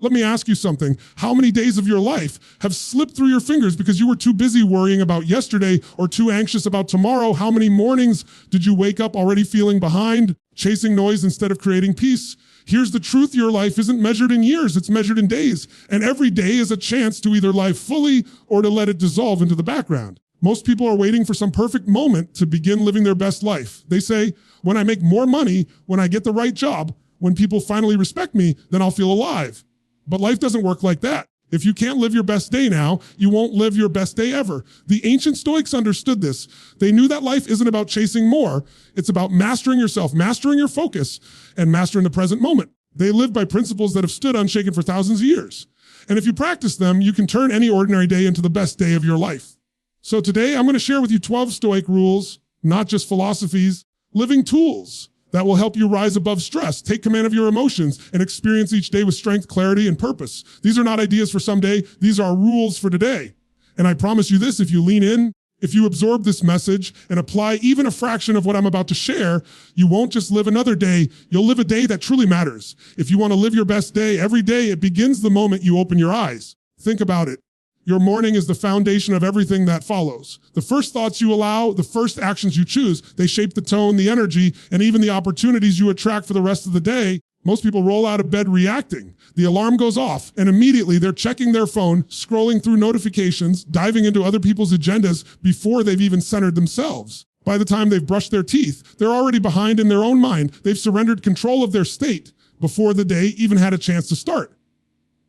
Let me ask you something. How many days of your life have slipped through your fingers because you were too busy worrying about yesterday or too anxious about tomorrow? How many mornings did you wake up already feeling behind, chasing noise instead of creating peace? Here's the truth. Your life isn't measured in years, it's measured in days. And every day is a chance to either live fully or to let it dissolve into the background. Most people are waiting for some perfect moment to begin living their best life. They say, when I make more money, when I get the right job, when people finally respect me, then I'll feel alive. But life doesn't work like that. If you can't live your best day now, you won't live your best day ever. The ancient Stoics understood this. They knew that life isn't about chasing more. It's about mastering yourself, mastering your focus, and mastering the present moment. They lived by principles that have stood unshaken for thousands of years. And if you practice them, you can turn any ordinary day into the best day of your life. So today, I'm going to share with you 12 Stoic rules, not just philosophies, living tools that will help you rise above stress, take command of your emotions, and experience each day with strength, clarity, and purpose. These are not ideas for someday. These are rules for today. And I promise you this, if you lean in, if you absorb this message and apply even a fraction of what I'm about to share, you won't just live another day, you'll live a day that truly matters. If you want to live your best day, every day it begins the moment you open your eyes. Think about it. Your morning is the foundation of everything that follows. The first thoughts you allow, the first actions you choose, they shape the tone, the energy, and even the opportunities you attract for the rest of the day. Most people roll out of bed reacting. The alarm goes off, and immediately they're checking their phone, scrolling through notifications, diving into other people's agendas before they've even centered themselves. By the time they've brushed their teeth, they're already behind in their own mind. They've surrendered control of their state before the day even had a chance to start.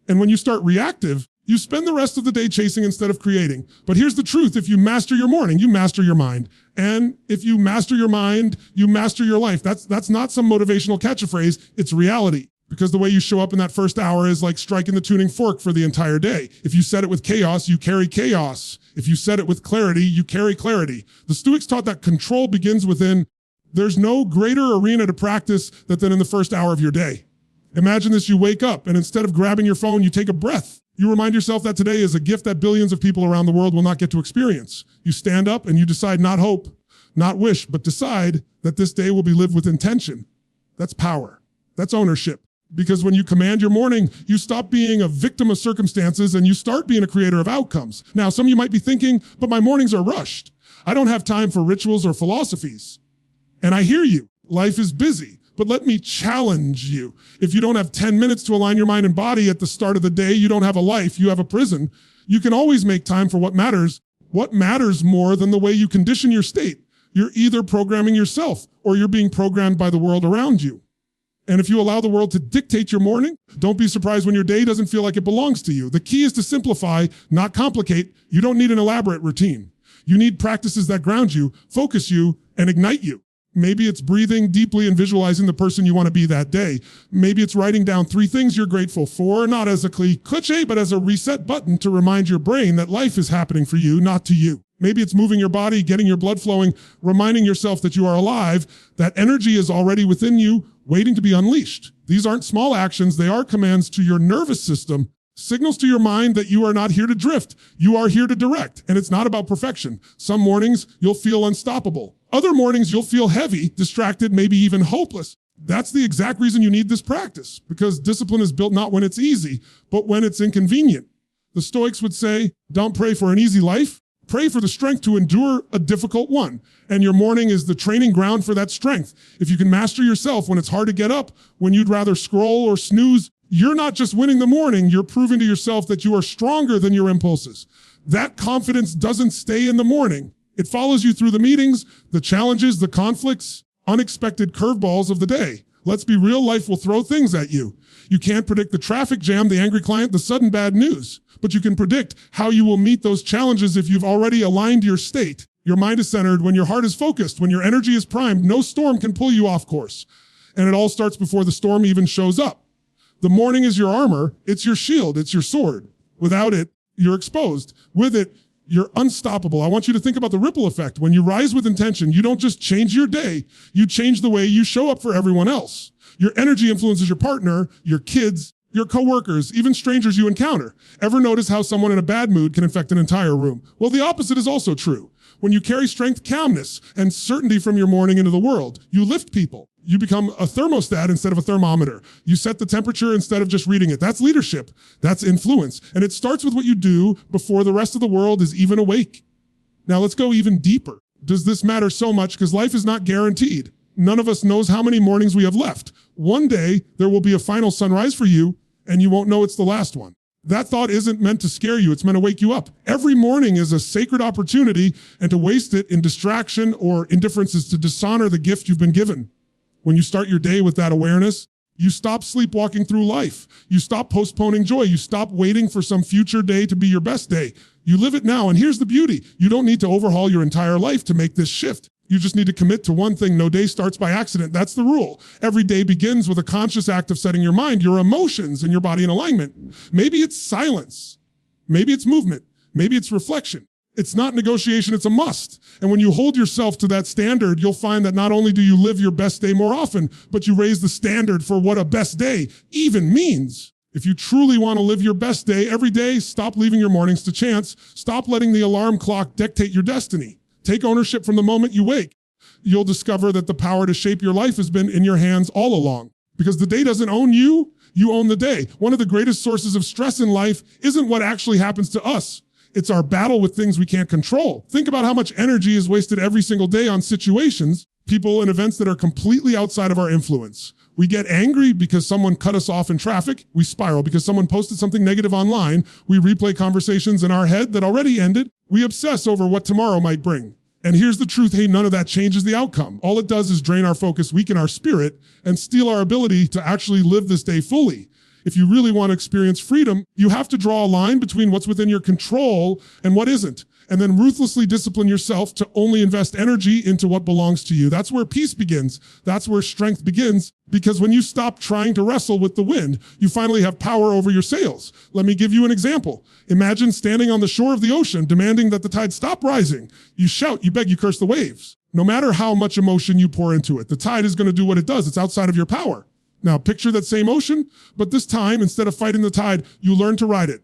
And when you start reactive, you spend the rest of the day chasing instead of creating. But here's the truth. If you master your morning, you master your mind. And if you master your mind, you master your life. That's not some motivational catchphrase. It's reality. Because the way you show up in that first hour is like striking the tuning fork for the entire day. If you set it with chaos, you carry chaos. If you set it with clarity, you carry clarity. The Stoics taught that control begins within. There's no greater arena to practice than in the first hour of your day. Imagine this, you wake up and instead of grabbing your phone, you take a breath. You remind yourself that today is a gift that billions of people around the world will not get to experience. You stand up and you decide not hope, not wish, but decide that this day will be lived with intention. That's power. That's ownership. Because when you command your morning, you stop being a victim of circumstances and you start being a creator of outcomes. Now, some of you might be thinking, but my mornings are rushed. I don't have time for rituals or philosophies. And I hear you. Life is busy. But let me challenge you. If you don't have 10 minutes to align your mind and body at the start of the day, you don't have a life, you have a prison. You can always make time for what matters. What matters more than the way you condition your state? You're either programming yourself or you're being programmed by the world around you. And if you allow the world to dictate your morning, don't be surprised when your day doesn't feel like it belongs to you. The key is to simplify, not complicate. You don't need an elaborate routine. You need practices that ground you, focus you, and ignite you. Maybe it's breathing deeply and visualizing the person you want to be that day. Maybe it's writing down 3 things you're grateful for, not as a cliche, but as a reset button to remind your brain that life is happening for you, not to you. Maybe it's moving your body, getting your blood flowing, reminding yourself that you are alive, that energy is already within you, waiting to be unleashed. These aren't small actions. They are commands to your nervous system, signals to your mind that you are not here to drift. You are here to direct. And it's not about perfection. Some mornings you'll feel unstoppable. Other mornings you'll feel heavy, distracted, maybe even hopeless. That's the exact reason you need this practice, because discipline is built not when it's easy, but when it's inconvenient. The Stoics would say, don't pray for an easy life. Pray for the strength to endure a difficult one. And your morning is the training ground for that strength. If you can master yourself when it's hard to get up, when you'd rather scroll or snooze, you're not just winning the morning, you're proving to yourself that you are stronger than your impulses. That confidence doesn't stay in the morning. It follows you through the meetings, the challenges, the conflicts, unexpected curveballs of the day. Let's be real, life will throw things at you. You can't predict the traffic jam, the angry client, the sudden bad news, but you can predict how you will meet those challenges if you've already aligned your state. Your mind is centered, when your heart is focused, when your energy is primed, no storm can pull you off course. And it all starts before the storm even shows up. The morning is your armor, it's your shield, it's your sword. Without it, you're exposed. With it, you're unstoppable. I want you to think about the ripple effect. When you rise with intention, you don't just change your day, you change the way you show up for everyone else. Your energy influences your partner, your kids, your coworkers, even strangers you encounter. Ever notice how someone in a bad mood can infect an entire room? Well, the opposite is also true. When you carry strength, calmness, and certainty from your morning into the world, you lift people. You become a thermostat instead of a thermometer. You set the temperature instead of just reading it. That's leadership. That's influence. And it starts with what you do before the rest of the world is even awake. Now let's go even deeper. Does this matter so much? Because life is not guaranteed. None of us knows how many mornings we have left. One day, there will be a final sunrise for you, and you won't know it's the last one. That thought isn't meant to scare you. It's meant to wake you up. Every morning is a sacred opportunity, and to waste it in distraction or indifference is to dishonor the gift you've been given. When you start your day with that awareness, you stop sleepwalking through life. You stop postponing joy. You stop waiting for some future day to be your best day. You live it now, and here's the beauty. You don't need to overhaul your entire life to make this shift. You just need to commit to one thing. No day starts by accident. That's the rule. Every day begins with a conscious act of setting your mind, your emotions, and your body in alignment. Maybe it's silence. Maybe it's movement. Maybe it's reflection. It's not negotiation, it's a must. And when you hold yourself to that standard, you'll find that not only do you live your best day more often, but you raise the standard for what a best day even means. If you truly want to live your best day every day, stop leaving your mornings to chance. Stop letting the alarm clock dictate your destiny. Take ownership from the moment you wake. You'll discover that the power to shape your life has been in your hands all along. Because the day doesn't own you, you own the day. One of the greatest sources of stress in life isn't what actually happens to us. It's our battle with things we can't control. Think about how much energy is wasted every single day on situations, people, and events that are completely outside of our influence. We get angry because someone cut us off in traffic. We spiral because someone posted something negative online. We replay conversations in our head that already ended. We obsess over what tomorrow might bring. And here's the truth, hey, none of that changes the outcome. All it does is drain our focus, weaken our spirit, and steal our ability to actually live this day fully. If you really want to experience freedom, you have to draw a line between what's within your control and what isn't, and then ruthlessly discipline yourself to only invest energy into what belongs to you. That's where peace begins. That's where strength begins, because when you stop trying to wrestle with the wind, you finally have power over your sails. Let me give you an example. Imagine standing on the shore of the ocean, demanding that the tide stop rising. You shout, you beg, you curse the waves. No matter how much emotion you pour into it, the tide is going to do what it does. It's outside of your power. Now picture that same ocean, but this time, instead of fighting the tide, you learn to ride it.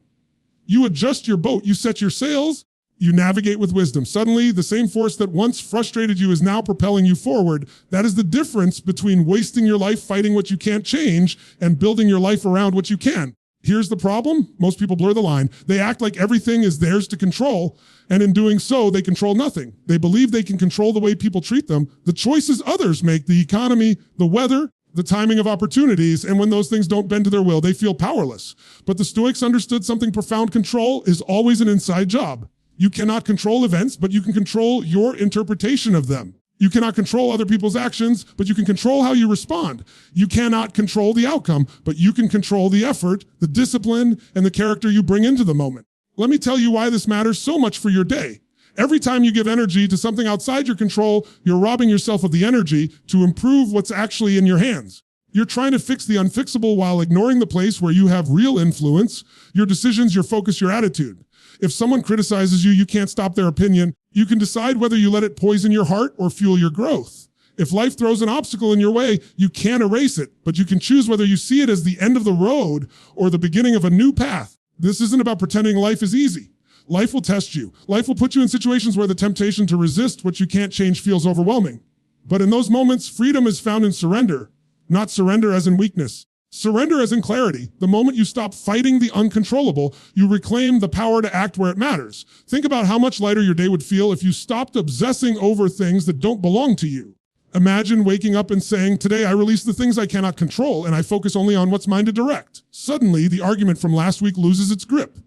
You adjust your boat, you set your sails, you navigate with wisdom. Suddenly, the same force that once frustrated you is now propelling you forward. That is the difference between wasting your life fighting what you can't change and building your life around what you can. Here's the problem. Most people blur the line. They act like everything is theirs to control, and in doing so, they control nothing. They believe they can control the way people treat them, the choices others make, the economy, the weather, the timing of opportunities, and when those things don't bend to their will, they feel powerless. But the Stoics understood something profound. Control is always an inside job. You cannot control events, but you can control your interpretation of them. You cannot control other people's actions, but you can control how you respond. You cannot control the outcome, but you can control the effort, the discipline, and the character you bring into the moment. Let me tell you why this matters so much for your day. Every time you give energy to something outside your control, you're robbing yourself of the energy to improve what's actually in your hands. You're trying to fix the unfixable while ignoring the place where you have real influence, your decisions, your focus, your attitude. If someone criticizes you, you can't stop their opinion. You can decide whether you let it poison your heart or fuel your growth. If life throws an obstacle in your way, you can't erase it, but you can choose whether you see it as the end of the road or the beginning of a new path. This isn't about pretending life is easy. Life will test you. Life will put you in situations where the temptation to resist what you can't change feels overwhelming. But in those moments, freedom is found in surrender, not surrender as in weakness. Surrender as in clarity. The moment you stop fighting the uncontrollable, you reclaim the power to act where it matters. Think about how much lighter your day would feel if you stopped obsessing over things that don't belong to you. Imagine waking up and saying, today I release the things I cannot control and I focus only on what's mine to direct. Suddenly, the argument from last week loses its grip.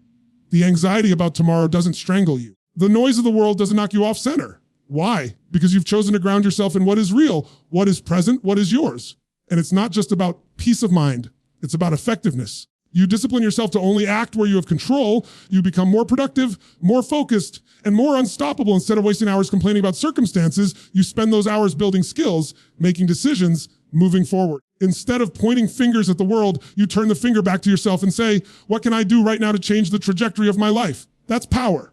The anxiety about tomorrow doesn't strangle you. The noise of the world doesn't knock you off center. Why? Because you've chosen to ground yourself in what is real, what is present, what is yours. And it's not just about peace of mind. It's about effectiveness. You discipline yourself to only act where you have control. You become more productive, more focused, and more unstoppable. Instead of wasting hours complaining about circumstances, you spend those hours building skills, making decisions, moving forward. Instead of pointing fingers at the world, you turn the finger back to yourself and say, what can I do right now to change the trajectory of my life? That's power.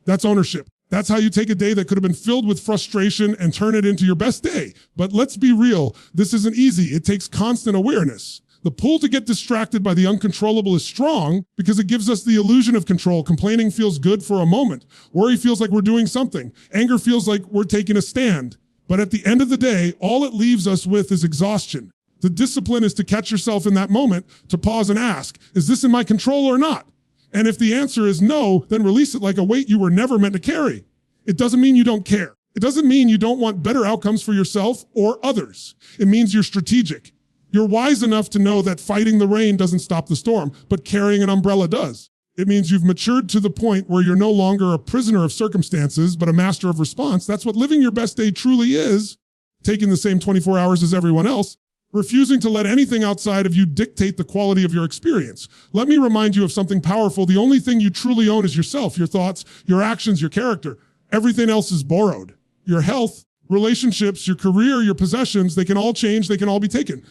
That's ownership. That's how you take a day that could have been filled with frustration and turn it into your best day. But let's be real, this isn't easy. It takes constant awareness. The pull to get distracted by the uncontrollable is strong because it gives us the illusion of control. Complaining feels good for a moment. Worry feels like we're doing something. Anger feels like we're taking a stand. But at the end of the day, all it leaves us with is exhaustion. The discipline is to catch yourself in that moment, to pause and ask, is this in my control or not? And if the answer is no, then release it like a weight you were never meant to carry. It doesn't mean you don't care. It doesn't mean you don't want better outcomes for yourself or others. It means you're strategic. You're wise enough to know that fighting the rain doesn't stop the storm, but carrying an umbrella does. It means you've matured to the point where you're no longer a prisoner of circumstances, but a master of response. That's what living your best day truly is. Taking the same 24 hours as everyone else, refusing to let anything outside of you dictate the quality of your experience. Let me remind you of something powerful. The only thing you truly own is yourself, your thoughts, your actions, your character. Everything else is borrowed. Your health, relationships, your career, your possessions, they can all change, they can all be taken.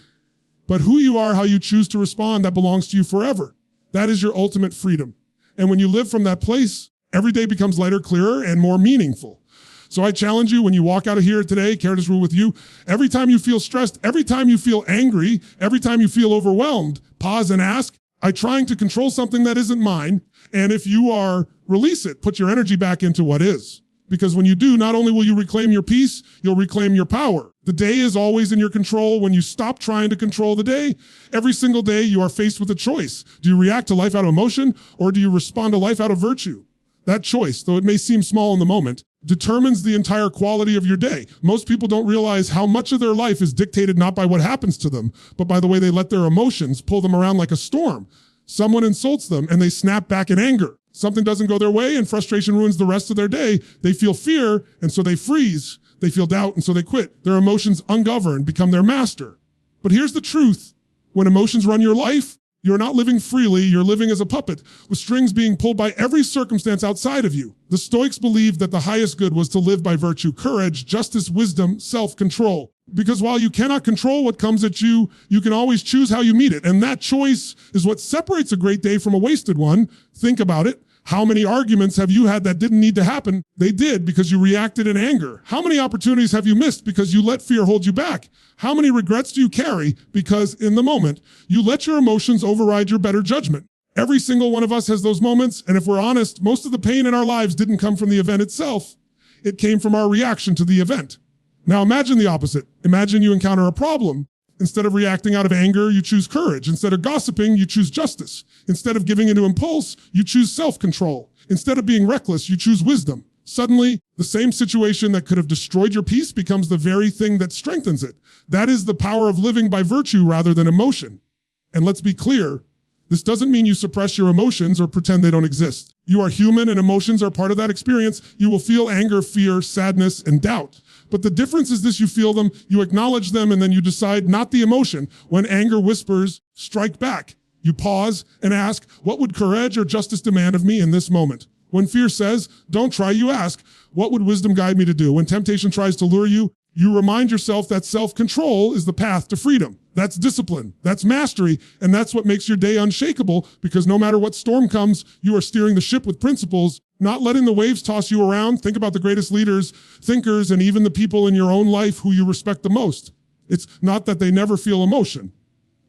But who you are, how you choose to respond, that belongs to you forever. That is your ultimate freedom. And when you live from that place, every day becomes lighter, clearer, and more meaningful. So I challenge you when you walk out of here today, carry this rule with you. Every time you feel stressed, every time you feel angry, every time you feel overwhelmed, pause and ask, I'm trying to control something that isn't mine. And if you are, release it. Put your energy back into what is. Because when you do, not only will you reclaim your peace, you'll reclaim your power. The day is always in your control. When you stop trying to control the day, every single day you are faced with a choice. Do you react to life out of emotion, or do you respond to life out of virtue? That choice, though it may seem small in the moment, determines the entire quality of your day. Most people don't realize how much of their life is dictated not by what happens to them, but by the way they let their emotions pull them around like a storm. Someone insults them and they snap back in anger. Something doesn't go their way and frustration ruins the rest of their day. They feel fear and so they freeze. They feel doubt and so they quit. Their emotions ungoverned become their master. But here's the truth. When emotions run your life, you're not living freely, you're living as a puppet, with strings being pulled by every circumstance outside of you. The Stoics believed that the highest good was to live by virtue, courage, justice, wisdom, self-control. Because while you cannot control what comes at you, you can always choose how you meet it. And that choice is what separates a great day from a wasted one. Think about it. How many arguments have you had that didn't need to happen? They did because you reacted in anger. How many opportunities have you missed because you let fear hold you back? How many regrets do you carry because in the moment, you let your emotions override your better judgment? Every single one of us has those moments, and if we're honest, most of the pain in our lives didn't come from the event itself. It came from our reaction to the event. Now imagine the opposite. Imagine you encounter a problem. Instead of reacting out of anger, you choose courage. Instead of gossiping, you choose justice. Instead of giving into impulse, you choose self-control. Instead of being reckless, you choose wisdom. Suddenly, the same situation that could have destroyed your peace becomes the very thing that strengthens it. That is the power of living by virtue rather than emotion. And let's be clear, this doesn't mean you suppress your emotions or pretend they don't exist. You are human and emotions are part of that experience. You will feel anger, fear, sadness, and doubt. But the difference is this: you feel them, you acknowledge them, and then you decide not the emotion. When anger whispers, strike back. You pause and ask, what would courage or justice demand of me in this moment? When fear says, don't try, you ask, what would wisdom guide me to do? When temptation tries to lure you, you remind yourself that self-control is the path to freedom. That's discipline, that's mastery, and that's what makes your day unshakable, because no matter what storm comes, you are steering the ship with principles, not letting the waves toss you around. Think about the greatest leaders, thinkers, and even the people in your own life who you respect the most. It's not that they never feel emotion.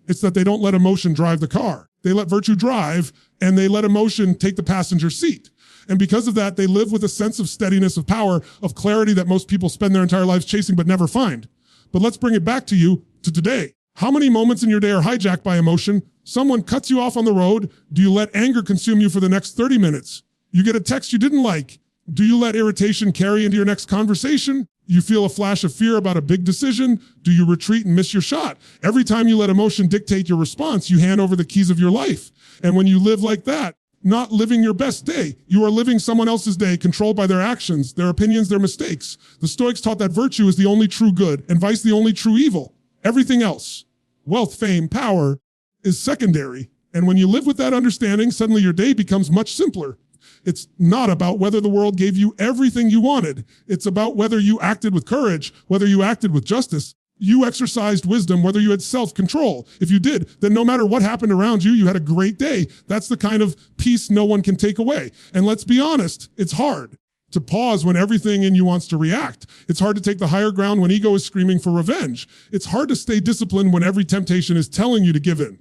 It's that they don't let emotion drive the car. They let virtue drive, and they let emotion take the passenger seat. And because of that, they live with a sense of steadiness, of power, of clarity that most people spend their entire lives chasing but never find. But let's bring it back to you, to today. How many moments in your day are hijacked by emotion? Someone cuts you off on the road. Do you let anger consume you for the next 30 minutes? You get a text you didn't like. Do you let irritation carry into your next conversation? You feel a flash of fear about a big decision? Do you retreat and miss your shot? Every time you let emotion dictate your response, you hand over the keys of your life. And when you live like that, not living your best day, you are living someone else's day, controlled by their actions, their opinions, their mistakes. The Stoics taught that virtue is the only true good and vice the only true evil. Everything else, wealth, fame, power, is secondary. And when you live with that understanding, suddenly your day becomes much simpler. It's not about whether the world gave you everything you wanted. It's about whether you acted with courage, whether you acted with justice. You exercised wisdom, whether you had self-control. If you did, then no matter what happened around you, you had a great day. That's the kind of peace no one can take away. And let's be honest, it's hard. to pause when everything in you wants to react. It's hard to take the higher ground when ego is screaming for revenge. It's hard to stay disciplined when every temptation is telling you to give in.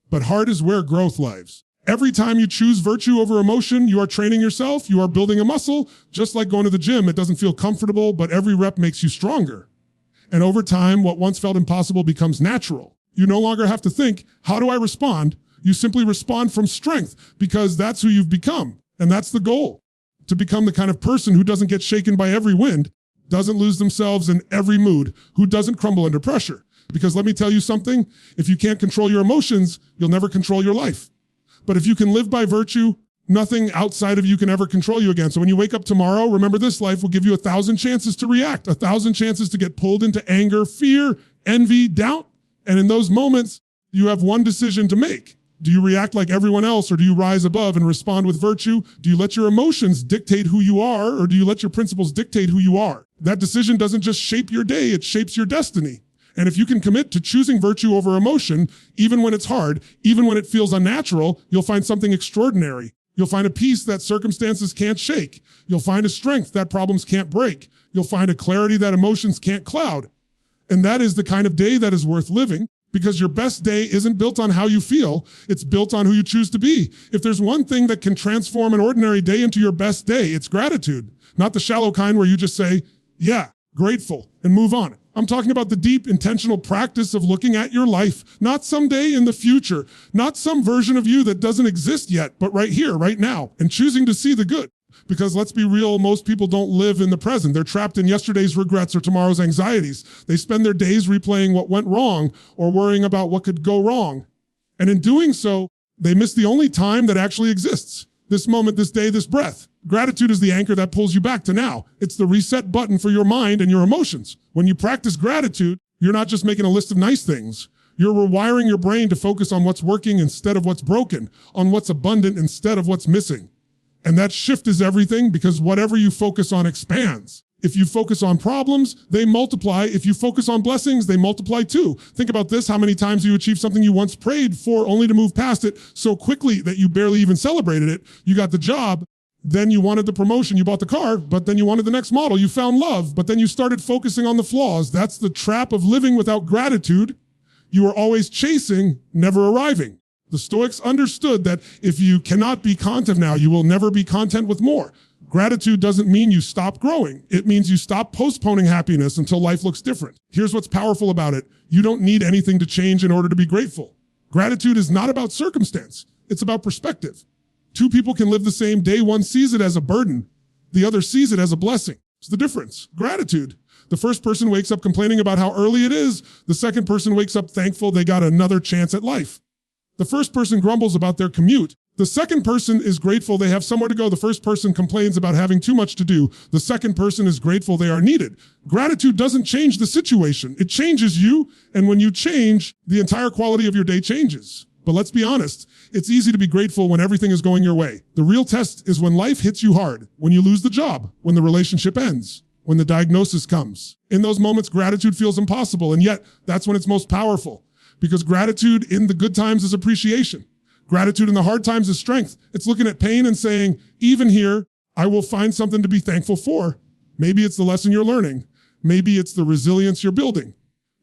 But hard is where growth lies. Every time you choose virtue over emotion, you are training yourself, you are building a muscle. Just like going to the gym, it doesn't feel comfortable, but every rep makes you stronger. And over time, what once felt impossible becomes natural. You no longer have to think, how do I respond? You simply respond from strength because that's who you've become. And that's the goal. To become the kind of person who doesn't get shaken by every wind, doesn't lose themselves in every mood, who doesn't crumble under pressure. Because let me tell you something, if you can't control your emotions, you'll never control your life. But if you can live by virtue, nothing outside of you can ever control you again. So when you wake up tomorrow, remember this: life will give you 1,000 chances to react, 1,000 chances to get pulled into anger, fear, envy, doubt. And in those moments, you have one decision to make. Do you react like everyone else, or do you rise above and respond with virtue? Do you let your emotions dictate who you are, or do you let your principles dictate who you are? That decision doesn't just shape your day, it shapes your destiny. And if you can commit to choosing virtue over emotion, even when it's hard, even when it feels unnatural, you'll find something extraordinary. You'll find a peace that circumstances can't shake. You'll find a strength that problems can't break. You'll find a clarity that emotions can't cloud. And that is the kind of day that is worth living, because your best day isn't built on how you feel. It's built on who you choose to be. If there's one thing that can transform an ordinary day into your best day, it's gratitude. Not the shallow kind where you just say, yeah, grateful, and move on. I'm talking about the deep, intentional practice of looking at your life, not someday in the future, not some version of you that doesn't exist yet, but right here, right now, and choosing to see the good. Because let's be real, most people don't live in the present. They're trapped in yesterday's regrets or tomorrow's anxieties. They spend their days replaying what went wrong or worrying about what could go wrong. And in doing so, they miss the only time that actually exists. This moment, this day, this breath. Gratitude is the anchor that pulls you back to now. It's the reset button for your mind and your emotions. When you practice gratitude, you're not just making a list of nice things. You're rewiring your brain to focus on what's working instead of what's broken, on what's abundant instead of what's missing. And that shift is everything, because whatever you focus on expands. If you focus on problems, they multiply. If you focus on blessings, they multiply too. Think about this: how many times you achieved something you once prayed for only to move past it so quickly that you barely even celebrated it. You got the job, then you wanted the promotion, you bought the car, but then you wanted the next model. You found love, but then you started focusing on the flaws. That's the trap of living without gratitude. You are always chasing, never arriving. The Stoics understood that if you cannot be content now, you will never be content with more. Gratitude doesn't mean you stop growing. It means you stop postponing happiness until life looks different. Here's what's powerful about it: you don't need anything to change in order to be grateful. Gratitude is not about circumstance. It's about perspective. Two people can live the same day. One sees it as a burden. The other sees it as a blessing. It's the difference. Gratitude. The first person wakes up complaining about how early it is. The second person wakes up thankful they got another chance at life. The first person grumbles about their commute. The second person is grateful they have somewhere to go. The first person complains about having too much to do. The second person is grateful they are needed. Gratitude doesn't change the situation. It changes you. And when you change, the entire quality of your day changes. But let's be honest, it's easy to be grateful when everything is going your way. The real test is when life hits you hard, when you lose the job, when the relationship ends, when the diagnosis comes. In those moments, gratitude feels impossible. And yet, that's when it's most powerful. Because gratitude in the good times is appreciation. Gratitude in the hard times is strength. It's looking at pain and saying, even here, I will find something to be thankful for. Maybe it's the lesson you're learning. Maybe it's the resilience you're building.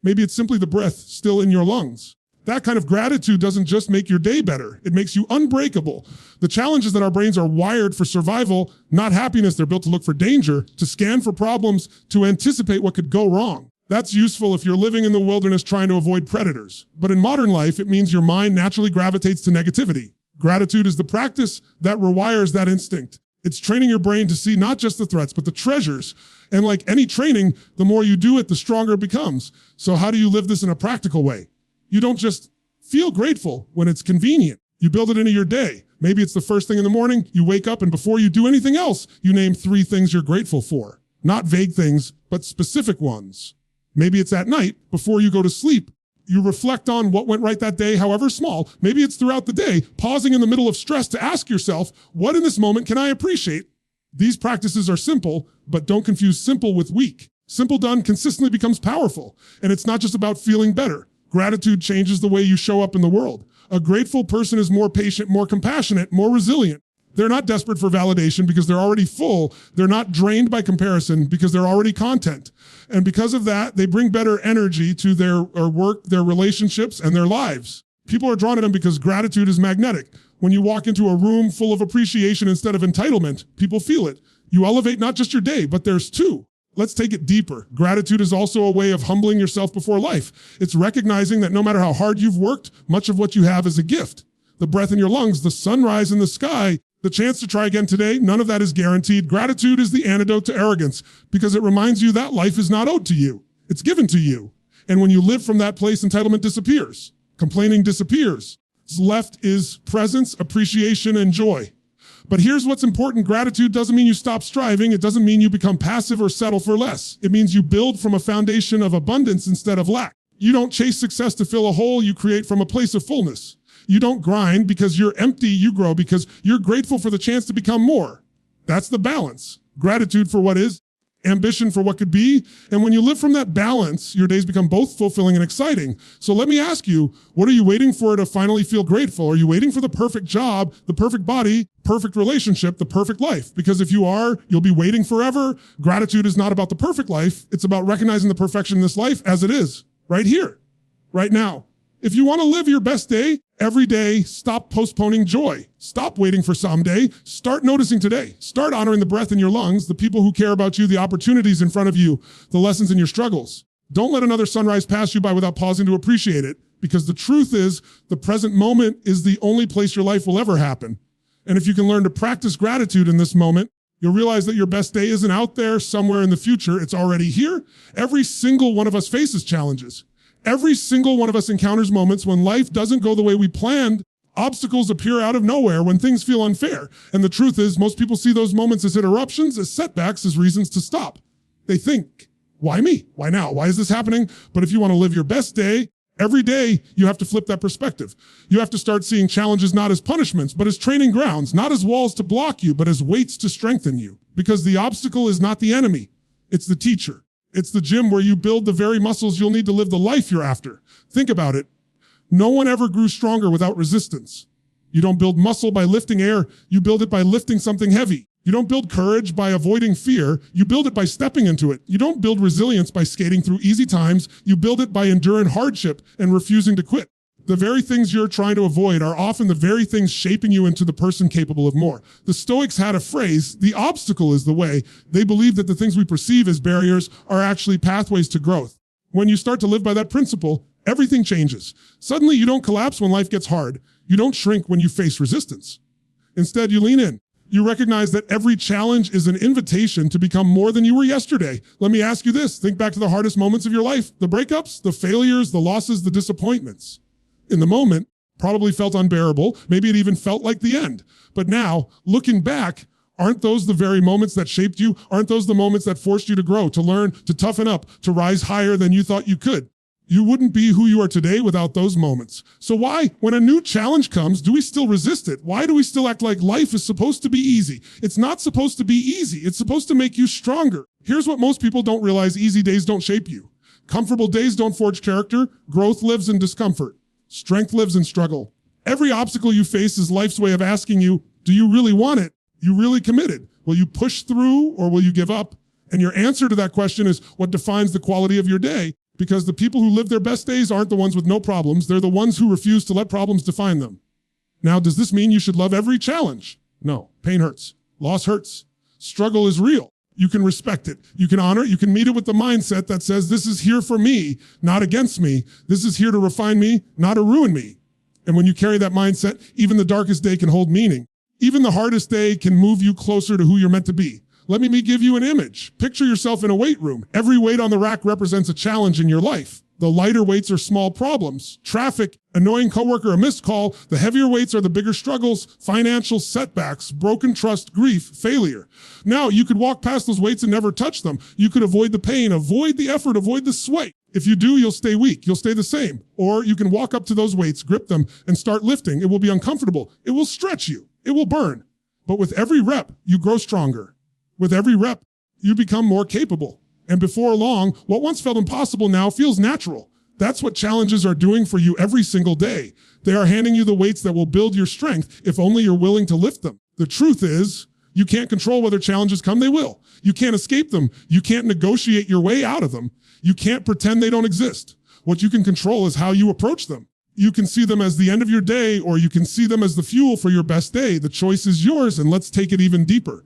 Maybe it's simply the breath still in your lungs. That kind of gratitude doesn't just make your day better. It makes you unbreakable. The challenge is that our brains are wired for survival, not happiness. They're built to look for danger, to scan for problems, to anticipate what could go wrong. That's useful if you're living in the wilderness trying to avoid predators. But in modern life, it means your mind naturally gravitates to negativity. Gratitude is the practice that rewires that instinct. It's training your brain to see not just the threats, but the treasures. And like any training, the more you do it, the stronger it becomes. So how do you live this in a practical way? You don't just feel grateful when it's convenient. You build it into your day. Maybe it's the first thing in the morning, you wake up, and before you do anything else, you name 3 things you're grateful for. Not vague things, but specific ones. Maybe it's at night, before you go to sleep. You reflect on what went right that day, however small. Maybe it's throughout the day, pausing in the middle of stress to ask yourself, what in this moment can I appreciate? These practices are simple, but don't confuse simple with weak. Simple done consistently becomes powerful. And it's not just about feeling better. Gratitude changes the way you show up in the world. A grateful person is more patient, more compassionate, more resilient. They're not desperate for validation because they're already full. They're not drained by comparison because they're already content. And because of that, they bring better energy to their work, their relationships, and their lives. People are drawn to them because gratitude is magnetic. When you walk into a room full of appreciation instead of entitlement, people feel it. You elevate not just your day, but there's two. Let's take it deeper. Gratitude is also a way of humbling yourself before life. It's recognizing that no matter how hard you've worked, much of what you have is a gift. The breath in your lungs, the sunrise in the sky, the chance to try again today, none of that is guaranteed. Gratitude is the antidote to arrogance because it reminds you that life is not owed to you. It's given to you. And when you live from that place, entitlement disappears. Complaining disappears. What's left is presence, appreciation, and joy. But here's what's important. Gratitude doesn't mean you stop striving. It doesn't mean you become passive or settle for less. It means you build from a foundation of abundance instead of lack. You don't chase success to fill a hole. You create from a place of fullness. You don't grind because you're empty. You grow because you're grateful for the chance to become more. That's the balance. Gratitude for what is, ambition for what could be. And when you live from that balance, your days become both fulfilling and exciting. So let me ask you, what are you waiting for to finally feel grateful? Are you waiting for the perfect job, the perfect body, perfect relationship, the perfect life? Because if you are, you'll be waiting forever. Gratitude is not about the perfect life. It's about recognizing the perfection in this life as it is, right here, right now. If you want to live your best day, every day, stop postponing joy. Stop waiting for someday. Start noticing today. Start honoring the breath in your lungs, the people who care about you, the opportunities in front of you, the lessons in your struggles. Don't let another sunrise pass you by without pausing to appreciate it, because the truth is the present moment is the only place your life will ever happen. And if you can learn to practice gratitude in this moment, you'll realize that your best day isn't out there somewhere in the future. It's already here. Every single one of us faces challenges. Every single one of us encounters moments when life doesn't go the way we planned. Obstacles appear out of nowhere when things feel unfair. And the truth is, most people see those moments as interruptions, as setbacks, as reasons to stop. They think, why me? Why now? Why is this happening? But if you want to live your best day, every day you have to flip that perspective. You have to start seeing challenges not as punishments, but as training grounds, not as walls to block you, but as weights to strengthen you. Because the obstacle is not the enemy. It's the teacher. It's the gym where you build the very muscles you'll need to live the life you're after. Think about it. No one ever grew stronger without resistance. You don't build muscle by lifting air. You build it by lifting something heavy. You don't build courage by avoiding fear. You build it by stepping into it. You don't build resilience by skating through easy times. You build it by enduring hardship and refusing to quit. The very things you're trying to avoid are often the very things shaping you into the person capable of more. The Stoics had a phrase, the obstacle is the way. They believe that the things we perceive as barriers are actually pathways to growth. When you start to live by that principle, everything changes. Suddenly you don't collapse when life gets hard. You don't shrink when you face resistance. Instead, you lean in. You recognize that every challenge is an invitation to become more than you were yesterday. Let me ask you this. Think back to the hardest moments of your life, the breakups, the failures, the losses, the disappointments. In the moment, probably felt unbearable. Maybe it even felt like the end. But now, looking back, aren't those the very moments that shaped you? Aren't those the moments that forced you to grow, to learn, to toughen up, to rise higher than you thought you could? You wouldn't be who you are today without those moments. So why, when a new challenge comes, do we still resist it? Why do we still act like life is supposed to be easy? It's not supposed to be easy. It's supposed to make you stronger. Here's what most people don't realize. Easy days don't shape you. Comfortable days don't forge character. Growth lives in discomfort. Strength lives in struggle. Every obstacle you face is life's way of asking you, do you really want it? You really committed? Will you push through or will you give up? And your answer to that question is what defines the quality of your day, because the people who live their best days aren't the ones with no problems. They're the ones who refuse to let problems define them. Now, does this mean you should love every challenge? No. Pain hurts. Loss hurts. Struggle is real. You can respect it. You can honor it. You can meet it with the mindset that says, this is here for me, not against me. This is here to refine me, not to ruin me. And when you carry that mindset, even the darkest day can hold meaning. Even the hardest day can move you closer to who you're meant to be. Let me give you an image. Picture yourself in a weight room. Every weight on the rack represents a challenge in your life. The lighter weights are small problems. Traffic, annoying coworker, a missed call. The heavier weights are the bigger struggles, financial setbacks, broken trust, grief, failure. Now, you could walk past those weights and never touch them. You could avoid the pain, avoid the effort, avoid the sweat. If you do, you'll stay weak. You'll stay the same. Or you can walk up to those weights, grip them, and start lifting. It will be uncomfortable. It will stretch you. It will burn. But with every rep, you grow stronger. With every rep, you become more capable. And before long, what once felt impossible now feels natural. That's what challenges are doing for you every single day. They are handing you the weights that will build your strength if only you're willing to lift them. The truth is, you can't control whether challenges come, they will. You can't escape them. You can't negotiate your way out of them. You can't pretend they don't exist. What you can control is how you approach them. You can see them as the end of your day, or you can see them as the fuel for your best day. The choice is yours, and let's take it even deeper.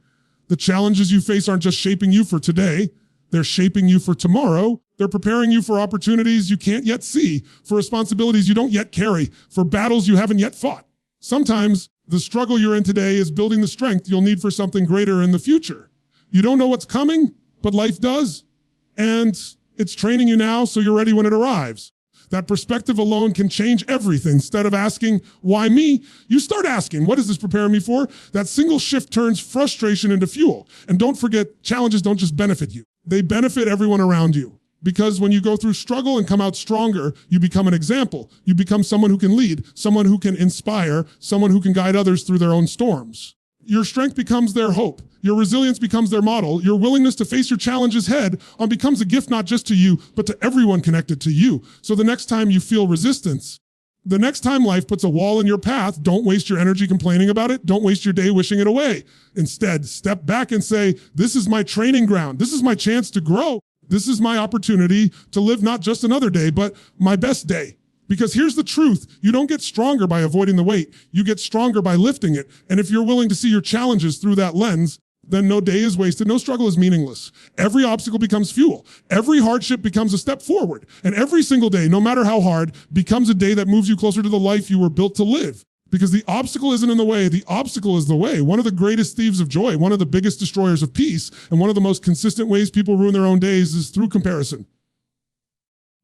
The challenges you face aren't just shaping you for today. They're shaping you for tomorrow. They're preparing you for opportunities you can't yet see, for responsibilities you don't yet carry, for battles you haven't yet fought. Sometimes the struggle you're in today is building the strength you'll need for something greater in the future. You don't know what's coming, but life does. And it's training you now so you're ready when it arrives. That perspective alone can change everything. Instead of asking, why me? You start asking, what is this preparing me for? That single shift turns frustration into fuel. And don't forget, challenges don't just benefit you. They benefit everyone around you. Because when you go through struggle and come out stronger, you become an example. You become someone who can lead, someone who can inspire, someone who can guide others through their own storms. Your strength becomes their hope. Your resilience becomes their model. Your willingness to face your challenges head on becomes a gift not just to you, but to everyone connected to you. So the next time you feel resistance, the next time life puts a wall in your path, don't waste your energy complaining about it. Don't waste your day wishing it away. Instead, step back and say, this is my training ground. This is my chance to grow. This is my opportunity to live not just another day, but my best day. Because here's the truth. You don't get stronger by avoiding the weight. You get stronger by lifting it. And if you're willing to see your challenges through that lens, then no day is wasted. No struggle is meaningless. Every obstacle becomes fuel. Every hardship becomes a step forward. And every single day, no matter how hard, becomes a day that moves you closer to the life you were built to live. Because the obstacle isn't in the way. The obstacle is the way. One of the greatest thieves of joy, one of the biggest destroyers of peace, and one of the most consistent ways people ruin their own days is through comparison.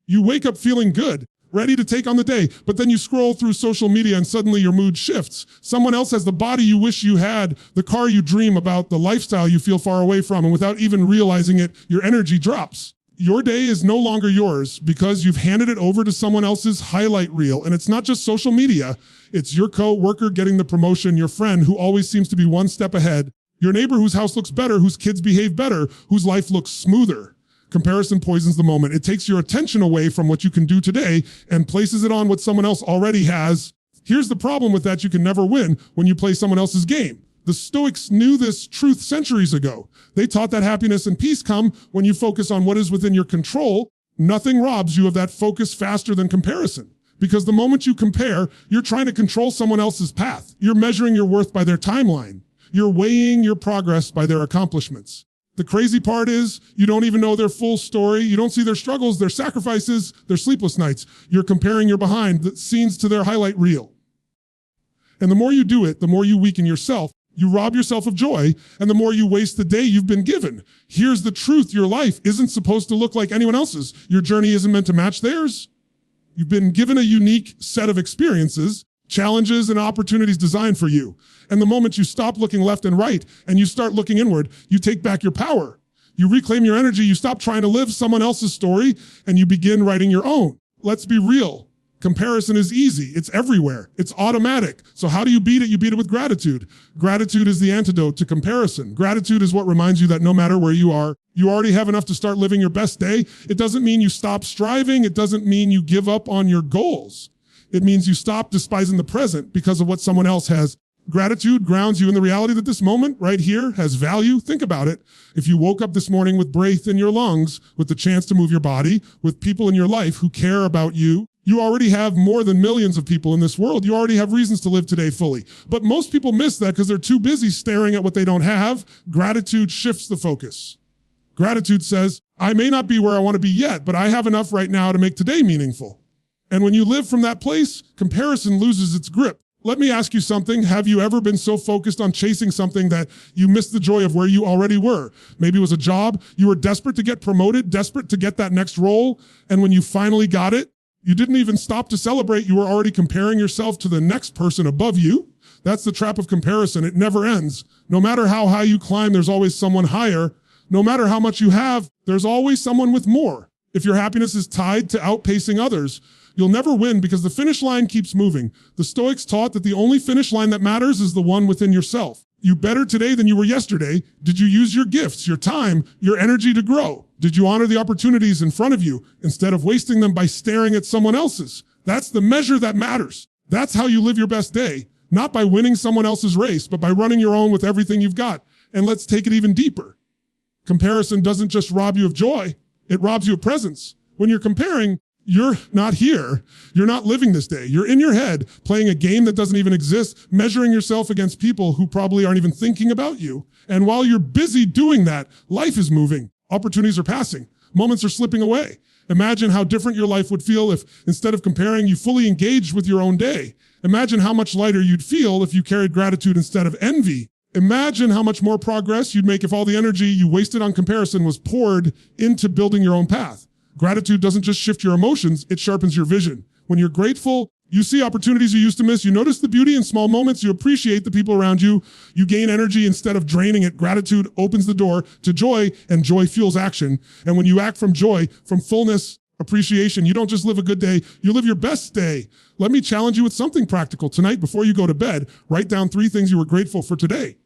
You wake up feeling good, ready to take on the day, but then you scroll through social media and suddenly your mood shifts. Someone else has the body you wish you had, the car you dream about, the lifestyle you feel far away from, and without even realizing it, your energy drops. Your day is no longer yours because you've handed it over to someone else's highlight reel. And it's not just social media. It's your co-worker getting the promotion, your friend who always seems to be one step ahead, your neighbor whose house looks better, whose kids behave better, whose life looks smoother. Comparison poisons the moment. It takes your attention away from what you can do today and places it on what someone else already has. Here's the problem with that: you can never win when you play someone else's game. The Stoics knew this truth centuries ago. They taught that happiness and peace come when you focus on what is within your control. Nothing robs you of that focus faster than comparison. Because the moment you compare, you're trying to control someone else's path. You're measuring your worth by their timeline. You're weighing your progress by their accomplishments. The crazy part is you don't even know their full story. You don't see their struggles, their sacrifices, their sleepless nights. You're comparing your behind the scenes to their highlight reel. And the more you do it, the more you weaken yourself. You rob yourself of joy, and the more you waste the day you've been given. Here's the truth: your life isn't supposed to look like anyone else's. Your journey isn't meant to match theirs. You've been given a unique set of experiences, challenges, and opportunities designed for you. And the moment you stop looking left and right and you start looking inward, you take back your power. You reclaim your energy. You stop trying to live someone else's story and you begin writing your own. Let's be real. Comparison is easy. It's everywhere. It's automatic. So how do you beat it? You beat it with gratitude. Gratitude is the antidote to comparison. Gratitude is what reminds you that no matter where you are, you already have enough to start living your best day. It doesn't mean you stop striving. It doesn't mean you give up on your goals. It means you stop despising the present because of what someone else has. Gratitude grounds you in the reality that this moment right here has value. Think about it. If you woke up this morning with breath in your lungs, with the chance to move your body, with people in your life who care about you, you already have more than millions of people in this world. You already have reasons to live today fully. But most people miss that because they're too busy staring at what they don't have. Gratitude shifts the focus. Gratitude says, I may not be where I want to be yet, but I have enough right now to make today meaningful. And when you live from that place, comparison loses its grip. Let me ask you something. Have you ever been so focused on chasing something that you missed the joy of where you already were? Maybe it was a job. You were desperate to get promoted, desperate to get that next role. And when you finally got it, you didn't even stop to celebrate. You were already comparing yourself to the next person above you. That's the trap of comparison. It never ends. No matter how high you climb, there's always someone higher. No matter how much you have, there's always someone with more. If your happiness is tied to outpacing others, you'll never win because the finish line keeps moving. The Stoics taught that the only finish line that matters is the one within yourself. You better today than you were yesterday. Did you use your gifts, your time, your energy to grow? Did you honor the opportunities in front of you instead of wasting them by staring at someone else's? That's the measure that matters. That's how you live your best day. not by winning someone else's race, but by running your own with everything you've got. And let's take it even deeper. Comparison doesn't just rob you of joy, it robs you of presence. When you're comparing, you're not here. You're not living this day. You're in your head playing a game that doesn't even exist, measuring yourself against people who probably aren't even thinking about you. And while you're busy doing that, life is moving. Opportunities are passing. Moments are slipping away. Imagine how different your life would feel if, instead of comparing, you fully engaged with your own day. Imagine how much lighter you'd feel if you carried gratitude instead of envy. Imagine how much more progress you'd make if all the energy you wasted on comparison was poured into building your own path. Gratitude doesn't just shift your emotions, it sharpens your vision. When you're grateful, you see opportunities you used to miss. You notice the beauty in small moments. You appreciate the people around you. You gain energy instead of draining it. Gratitude opens the door to joy, and joy fuels action. And when you act from joy, from fullness, appreciation, you don't just live a good day, you live your best day. Let me challenge you with something practical. Tonight, before you go to bed, write down 3 things you were grateful for today.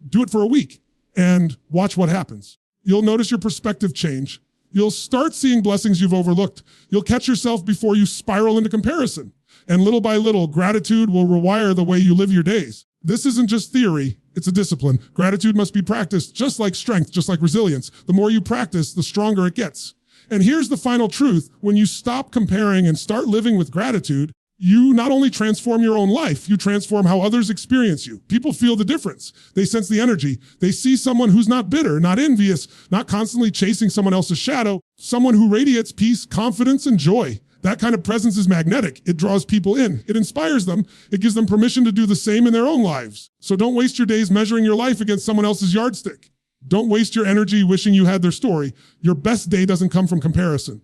Do it for a week and watch what happens. You'll notice your perspective change. You'll start seeing blessings you've overlooked. You'll catch yourself before you spiral into comparison. And little by little, gratitude will rewire the way you live your days. This isn't just theory, it's a discipline. Gratitude must be practiced just like strength, just like resilience. The more you practice, the stronger it gets. And here's the final truth. When you stop comparing and start living with gratitude, you not only transform your own life, you transform how others experience you. People feel the difference. They sense the energy. They see someone who's not bitter, not envious, not constantly chasing someone else's shadow, someone who radiates peace, confidence, and joy. That kind of presence is magnetic. It draws people in. It inspires them. It gives them permission to do the same in their own lives. So don't waste your days measuring your life against someone else's yardstick. Don't waste your energy wishing you had their story. Your best day doesn't come from comparison.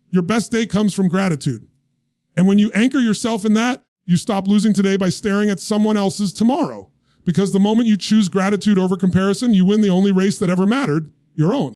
Your best day comes from gratitude. And when you anchor yourself in that, you stop losing today by staring at someone else's tomorrow. Because the moment you choose gratitude over comparison, you win the only race that ever mattered, your own.